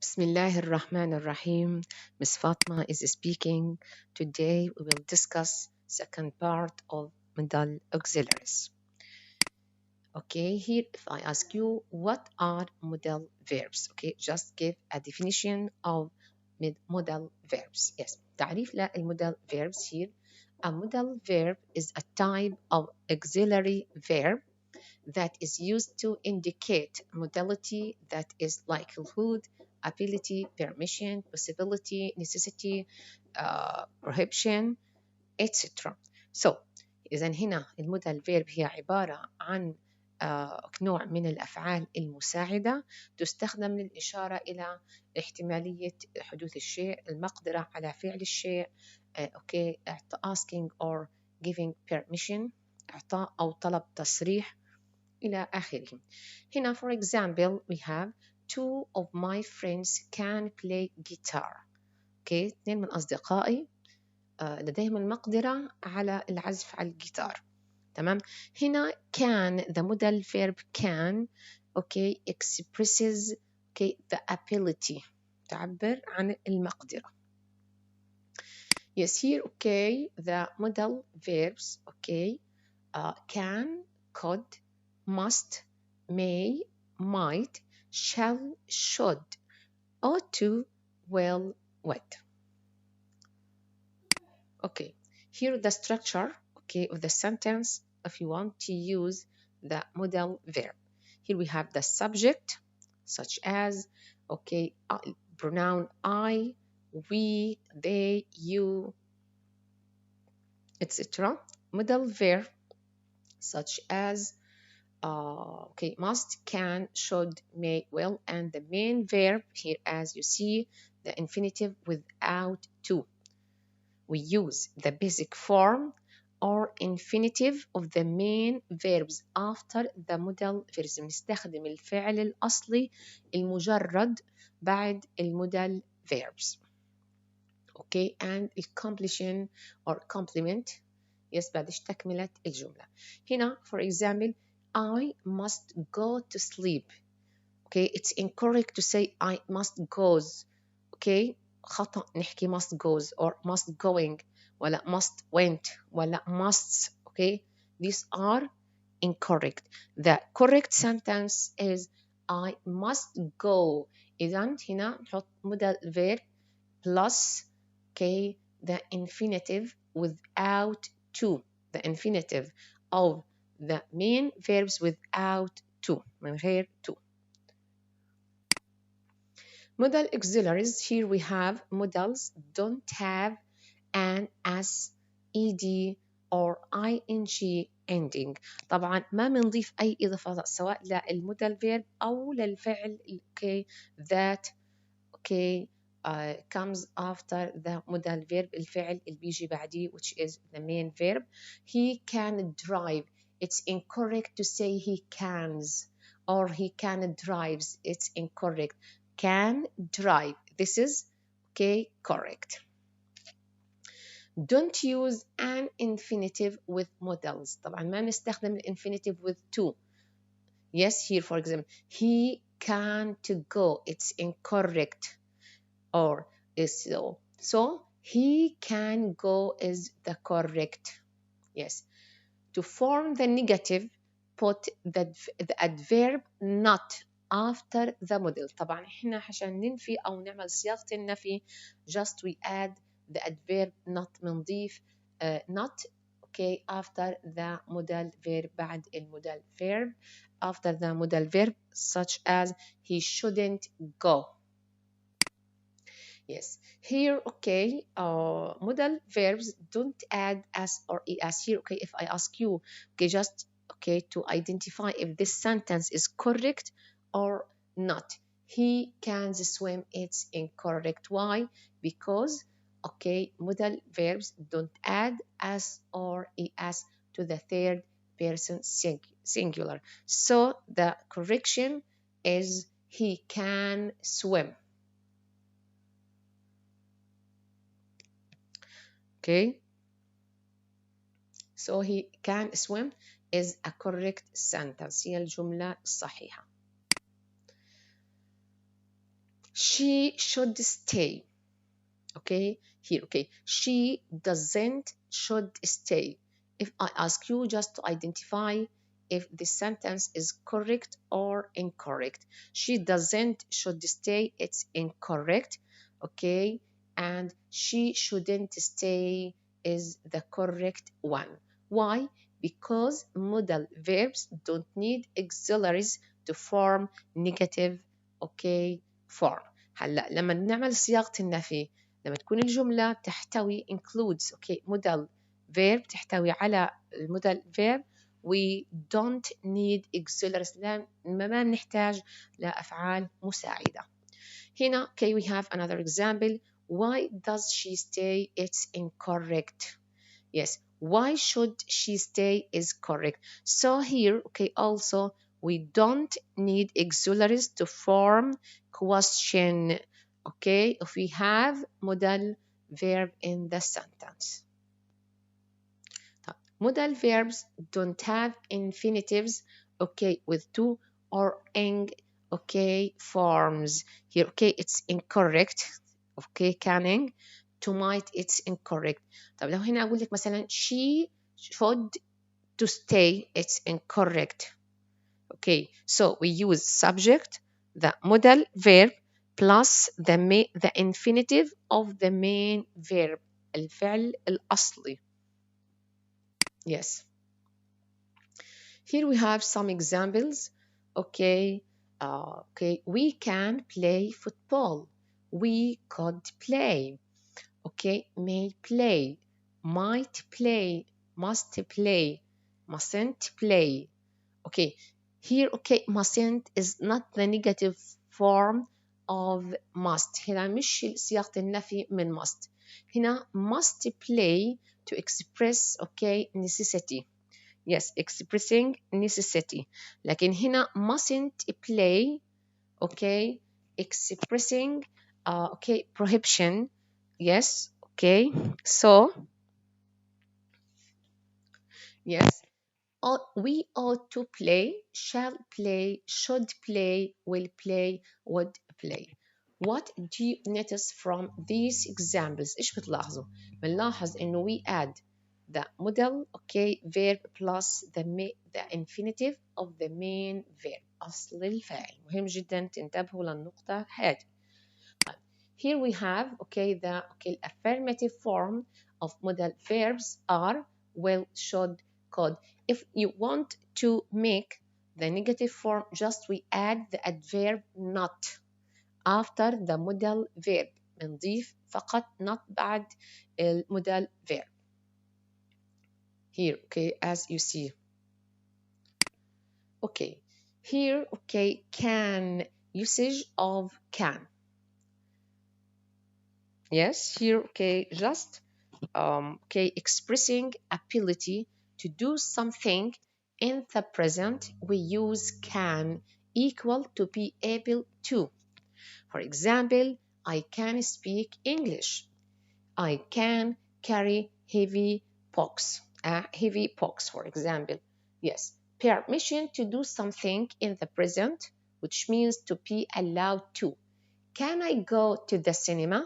Bismillah ar-Rahman ar-Rahim. Miss Fatma is speaking. Today we will discuss second part of modal auxiliaries. Okay, here if I ask you what are modal verbs, okay, just give a definition of modal verbs. Yes, تعريف للمodal verbs here. A modal verb is a type of auxiliary verb that is used to indicate modality that is likelihood, ability, permission, possibility, necessity, prohibition, etc. So إذا هنا المودال فيرب هي عبارة عن نوع من الأفعال المساعدة تستخدم للإشارة إلى احتمالية حدوث الشيء، المقدرة على فعل الشيء، أوكي، asking or giving permission، إعطاء أو طلب تصريح إلى آخره. هنا for example we have two of my friends can play guitar. okay. اثنين من أصدقائي لديهم المقدرة على العزف على الجيتار. تمام. هنا can the modal verb can okay expresses okay the ability تعبر عن المقدرة. Yes, here okay the modal verbs okay can, could, must, may, might, shall, should, ought to, will, would. Okay, here the structure okay of the sentence if you want to use the modal verb. Here we have the subject such as okay pronoun I, we, they, you, etc. Modal verb such as okay, must, can, should, may, will, and the main verb here, as you see, the infinitive without to. We use the basic form or infinitive of the main verbs after the modal verbs. نستخدم الفعل الأصلي المجرد بعد المodal verbs. Okay, and completion or complement. Yes, بعدش تكملة الجملة. هنا, for example, I must go to sleep. Okay, it's incorrect to say I must goes. Okay, خطأ نحكي must goes or must going ولا must went ولا musts. Okay, these are incorrect. The correct sentence is I must go. إذن هنا نحط modal verb plus okay the infinitive without to. The infinitive of the main verbs without to من غير to. Modal auxiliaries, here we have modals don't have an s, ed or ing ending. طبعا ما بنضيف أي إضافات سواء للمودال verb أو للفعل okay that okay comes after the modal verb الفعل اللي بيجي بعديه which is the main verb. He can drive. It's incorrect to say he cans or he can drives. It's incorrect. Can drive. This is okay correct. Don't use an infinitive with modals. طبعا ما نستخدم infinitive with to. Yes, here for example, he can't go. It's incorrect. Or is so he can go is the correct. Yes, to form the negative put the adverb not after the modal. طبعا احنا عشان ننفي او نعمل صياغة النفي just we add the adverb not بنضيف not okay after the modal verb بعد المodal verb after the modal verb such as he shouldn't go. Yes, here, okay, modal verbs don't add s or es here. Okay, if I ask you, okay, just okay to identify if this sentence is correct or not. He can swim. It's incorrect. Why? Because okay, modal verbs don't add s or es to the third person singular. So the correction is he can swim. Okay, so he can swim is a correct sentence. هي الجملة الصحيحة. She should stay. Okay, here, okay, she doesn't should stay. If I ask you just to identify if the sentence is correct or incorrect, she doesn't should stay, it's incorrect. Okay, and she shouldn't stay is the correct one. Why? Because modal verbs don't need auxiliaries to form negative, okay, form. هلا لما نعمل صياغة النفي، لما تكون الجملة تحتوي includes okay modal verb، تحتوي على المودال verb، we don't need auxiliaries، ما نحتاج لأفعال مساعدة. هنا okay we have another example. Why does she stay? It's incorrect. Yes, why should she stay is correct. So here okay also we don't need auxiliaries to form question. Okay, if we have modal verb in the sentence. Modal verbs don't have infinitives, okay, with to or ing, okay, forms. Here, okay, it's incorrect. Okay, canning. To might, it's incorrect. طب لو هنا أقول لك مثلا she should to stay, it's incorrect. Okay, so we use subject, the modal verb, plus the infinitive of the main verb, الفعل الأصلي. Yes. Here we have some examples. Okay, okay, we can play football. We could play. Okay, may play, might play, must play, mustn't play. Okay, here okay mustn't is not the negative form of must. هنا مش صياغة النفي من must. هنا must play to express okay necessity. Yes, expressing necessity. لكن هنا mustn't play okay expressing okay prohibition. Yes, okay. So yes, we ought to play, shall play, should play, will play, would play. What do you notice from these examples؟ إيش بتلاحظوا؟ بنلاحظ إنه we add the modal okay verb plus the infinitive of the main verb أصل الفاعل. مهم جدا تنتبهوا للنقطة هذه. Here we have okay the okay affirmative form of modal verbs are will, should, could. If you want to make the negative form, just we add the adverb not after the modal verb. بنضيف فقط not بعد المودال verb. Here okay as you see. Okay, here okay can, usage of can. Yes, here okay just okay expressing ability to do something in the present, we use can equal to be able to. For example, I can speak English. I can carry heavy box, for example. Yes, permission to do something in the present, which means to be allowed to. Can I go to the cinema?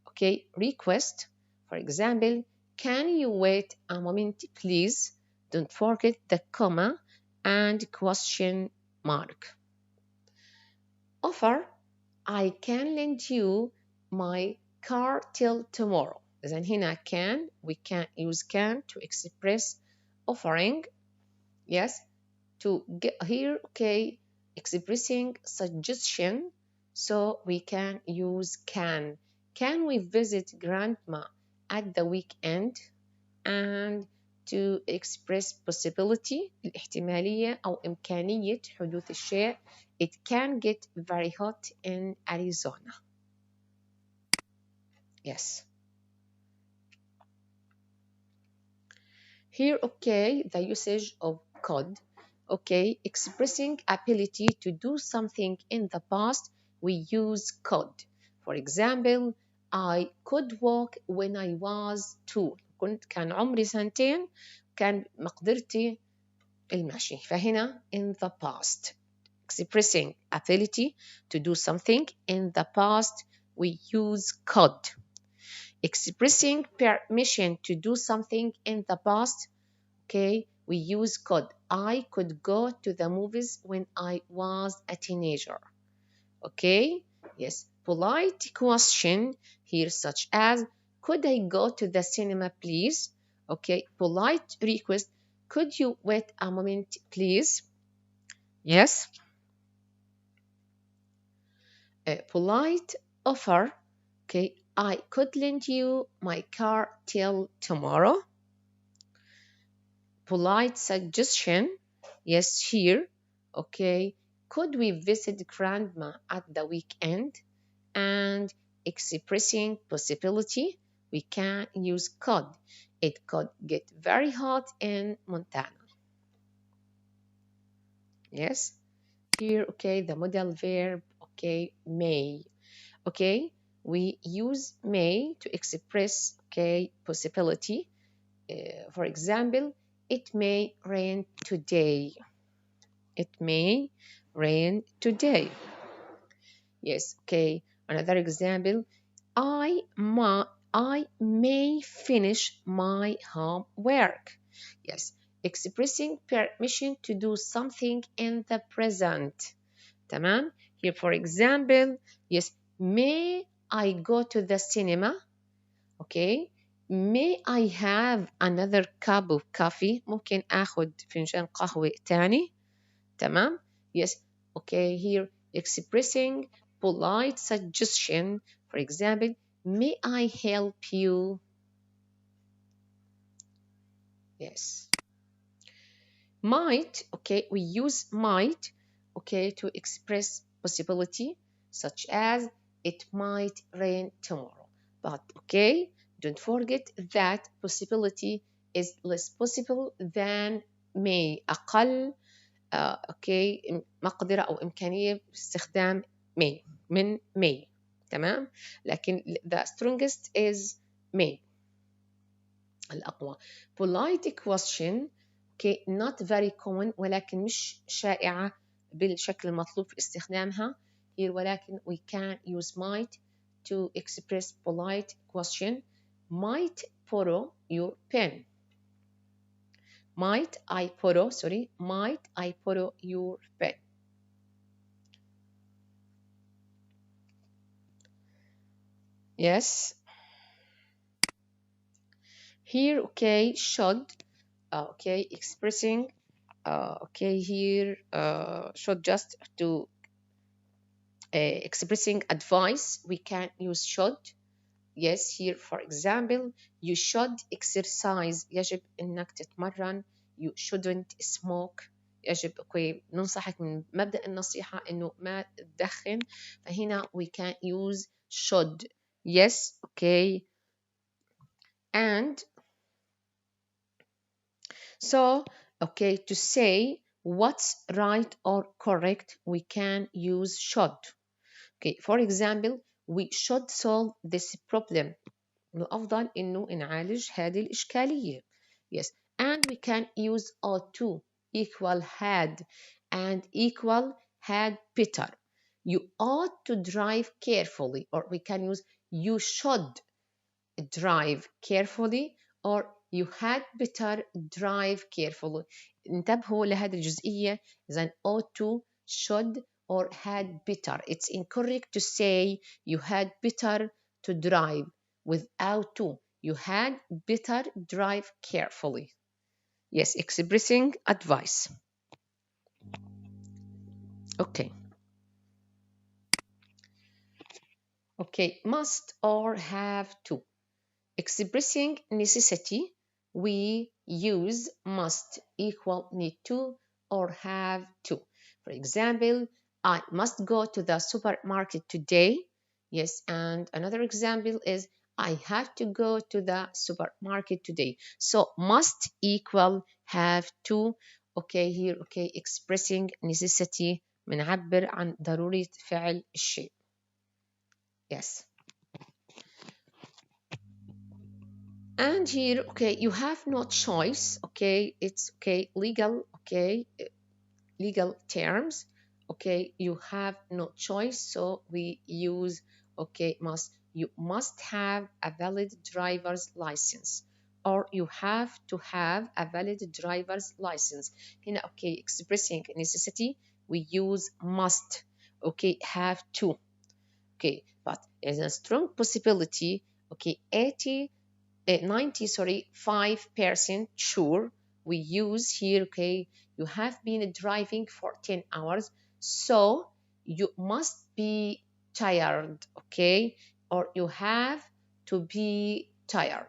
Okay, request. For example, can you wait a moment, please? Don't forget the comma and question mark. Offer. I can lend you my car till tomorrow. إذن هنا can, we can use can to express offering. Yes, to get here, okay, expressing suggestion. So we can use can. Can we visit grandma at the weekend? And to express possibility الاحتمالية أو إمكانية حدوث الشيء. It can get very hot in Arizona. Yes. Here, okay, the usage of could. Okay, expressing ability to do something in the past, we use could. For example, I could walk when I was 2. كان عمري 2 كان مقدرتي المشي. فهنا in the past. expressing ability to do something in the past, we use could. Expressing permission to do something in the past, okay, we use could. I could go to the movies when I was a teenager. Okay, yes. Polite question here, such as, could I go to the cinema, please? Okay, polite request, could you wait a moment, please? Yes. A polite offer, okay, I could lend you my car till tomorrow. Polite suggestion, yes, here, okay, could we visit grandma at the weekend? And expressing possibility, we can use could. It could get very hot in Montana. Yes, here, okay, the modal verb, okay, may. Okay, we use may to express, okay, possibility. For example, it may rain today. It may rain today. Yes, okay. Another example, I may finish my homework. Yes, expressing permission to do something in the present. تمام. Here, for example, yes, may I go to the cinema? Okay. May I have another cup of coffee? ممكن آخذ فنجان قهوة تاني. تمام. Yes. Okay. Here, expressing polite suggestion. For example, may I help you? Yes. Might, okay, we use might, okay, to express possibility, such as it might rain tomorrow. But, okay, don't forget that possibility is less possible than may. أقل اوكي مقدرة او امكانية باستخدام may من may. تمام. لكن the strongest is may الأقوى. polite question, okay, not very common ولكن مش شائعة بالشكل المطلوب في استخدامها here, ولكن we can use might to express polite question. Might borrow your pen? Might I borrow your pen? Yes. Here, okay, should, okay, expressing, okay, here, should just to expressing advice, we can use should. Yes, here, for example, you should exercise. يجب إنك تتمرن. You shouldn't smoke. يجب okay, ننصحك من مبدأ النصيحة إنه ما تدخن. فهنا we can use should. Yes, okay. And so, okay, to say what's right or correct, we can use should. Okay, for example, we should solve this problem. من الأفضل إنه نعالج هذه الإشكالية. Yes, and we can use ought to equal had and equal had better. You ought to drive carefully, or we can use you should drive carefully, or you had better drive carefully. انتبهوا لهذه الجزئية. إذا ought to, should, or had better. It's incorrect to say you had better to drive without to. You had better drive carefully. Yes, expressing advice. Okay. Okay, must or have to. Expressing necessity, we use must equal need to or have to. For example, I must go to the supermarket today. Yes, and another example is I have to go to the supermarket today. So must equal have to. Okay, here, okay, expressing necessity بنعبر عن ضرورة فعل الشيء. Yes. And here, okay, you have no choice, okay, it's okay, legal, okay, legal terms. okay, you have no choice, so we use okay must. You must have a valid driver's license, or you have to have a valid driver's license. هنا okay, expressing necessity we use must. Okay, have to. Okay, but there's a strong possibility. Okay, 90, sorry, 5% sure we use here. Okay, you have been driving for 10 hours, so you must be tired. Okay, or you have to be tired.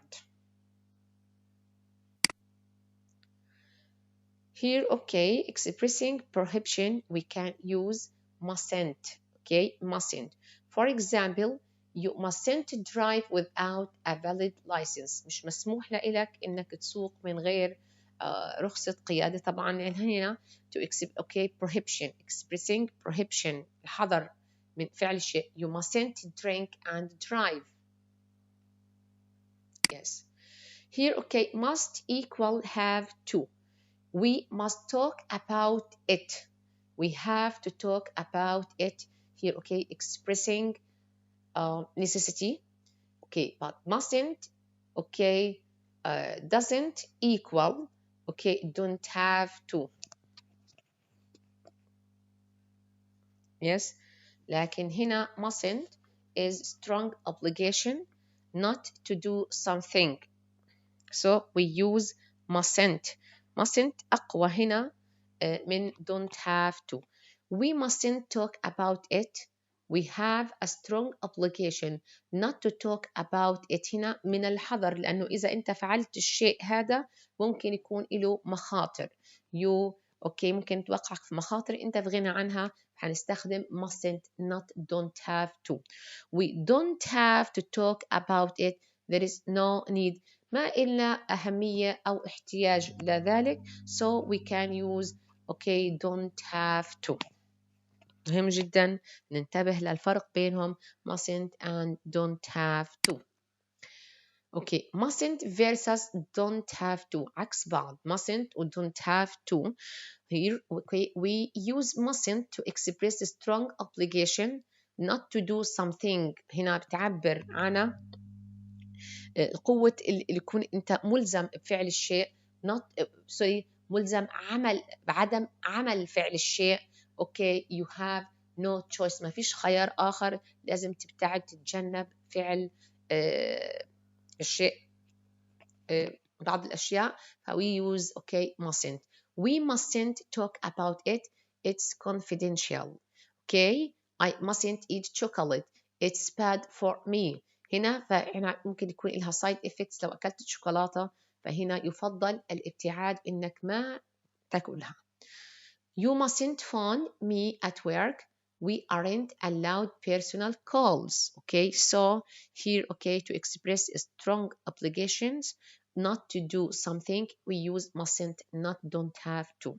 Here, okay, expressing prohibition, we can use mustn't. Okay, mustn't. For example, you mustn't drive without a valid license. مش مسموح لك إنك تسوق من غير رخصة قيادة. طبعا هنا to accept okay prohibition, expressing prohibition الحظر من فعل الشيء. You mustn't drink and drive. Yes. Here, okay, must equal have to. We must talk about it. We have to talk about it here. Okay, expressing necessity. Okay, but mustn't. Okay, doesn't equal. Okay, don't have to. Yes, لكن هنا mustn't is strong obligation not to do something. So we use mustn't. Mustn't أقوى هنا من don't have to. We mustn't talk about it. We have a strong obligation not to talk about it. هنا من الحذر، لأنه إذا أنت فعلت الشيء هذا ممكن يكون له مخاطر. أوكي ممكن توقعك في مخاطر أنت في غنى عنها. هنستخدم mustn't not don't have to. We don't have to talk about it. There is no need. ما إلا أهمية أو احتياج لذلك. So we can use okay don't have to. مهم جدا ننتبه للفرق بينهم mustn't and don't have to. Okay, mustn't versus don't have to عكس بعض. mustn't و don't have to. Here okay, we use mustn't to express a strong obligation not to do something. هنا بتعبر عن قوة اللي يكون أنت ملزم بفعل الشيء not sorry ملزم بعدم عمل فعل الشيء. okay you have no choice ما فيش خيار آخر لازم تبتعد تتجنب فعل الشيء بعض الأشياء. we use okay mustn't. We mustn't talk about it. It's confidential. okay I mustn't eat chocolate. It's bad for me. هنا فهنا ممكن يكون لها side effects لو أكلت الشوكولاتة، فهنا يفضل الابتعاد إنك ما تاكلها. You mustn't phone me at work. We aren't allowed personal calls. Okay, so here, okay, to express strong obligations not to do something, we use mustn't, not don't have to.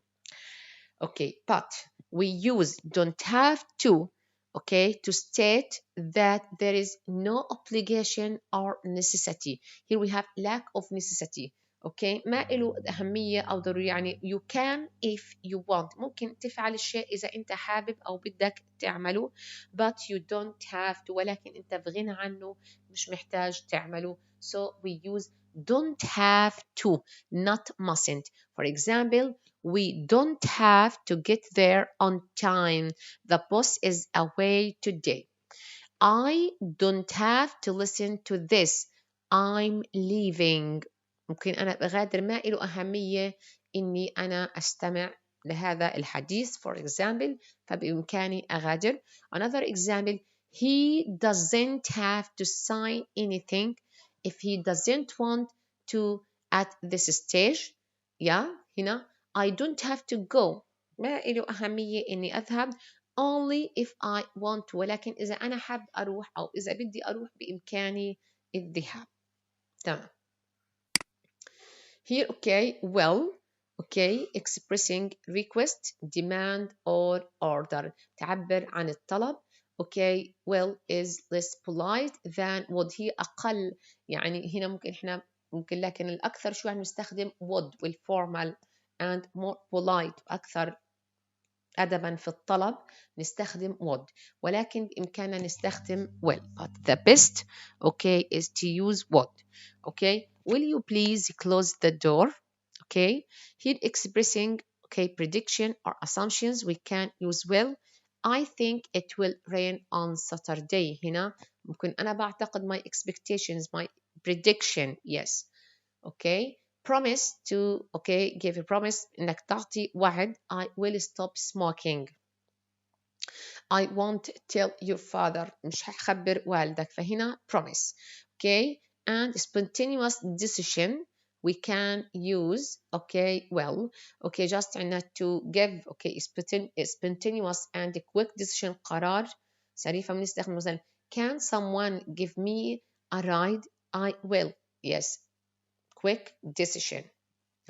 Okay, but we use don't have to, okay, to state that there is no obligation or necessity. Here we have lack of necessity. okay ما له أهمية أو ضرورية. يعني you can if you want. ممكن تفعل الشيء إذا أنت حابب أو بدك تعمله but you don't have to. ولكن أنت في غنى عنه مش محتاج تعمله. So we use don't have to, not mustn't. For example, we don't have to get there on time. The bus is away today. I don't have to listen to this. I'm leaving. ممكن أنا بغادر ما له أهمية إني أنا أستمع لهذا الحديث. For example, فبإمكاني أغادر. Another example, he doesn't have to sign anything if he doesn't want to at this stage. yeah هنا I don't have to go. ما له أهمية إني أذهب only if I want to. ولكن إذا أنا حاب أروح أو إذا بدي أروح بإمكاني الذهاب. تمام. Here okay well okay expressing request demand or order تعبر عن الطلب. okay well is less polite than would. هي أقل يعني هنا ممكن إحنا ممكن لكن الأكثر شو نستخدم would والformal and more polite أكثر أدبا في الطلب نستخدم would، ولكن بإمكاننا نستخدم will. But the best, okay, is to use would. Okay, will you please close the door? Okay, here expressing okay prediction or assumptions we can use will. I think it will rain on Saturday. هنا ممكن أنا بعتقد my expectations, my prediction, yes. Okay, promise to okay give a promise إنك تعطي وعد I will stop smoking. I won't tell your father، مش هخبر والدك، فهنا promise. Okay, and spontaneous decision we can use okay well. Okay, just to give okay spontaneous and quick decision قرار سريع، فبنستخدم مثلا can someone give me a ride? I will. Yes, quick decision،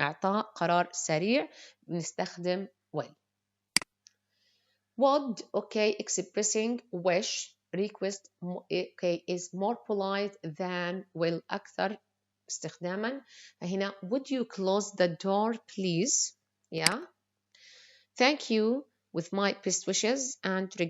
إعطاء قرار سريع، بنستخدم will. Would okay expressing wish request okay is more polite than will أكثر استخداما. فهنا would you close the door please. Yeah, thank you with my best wishes and regards.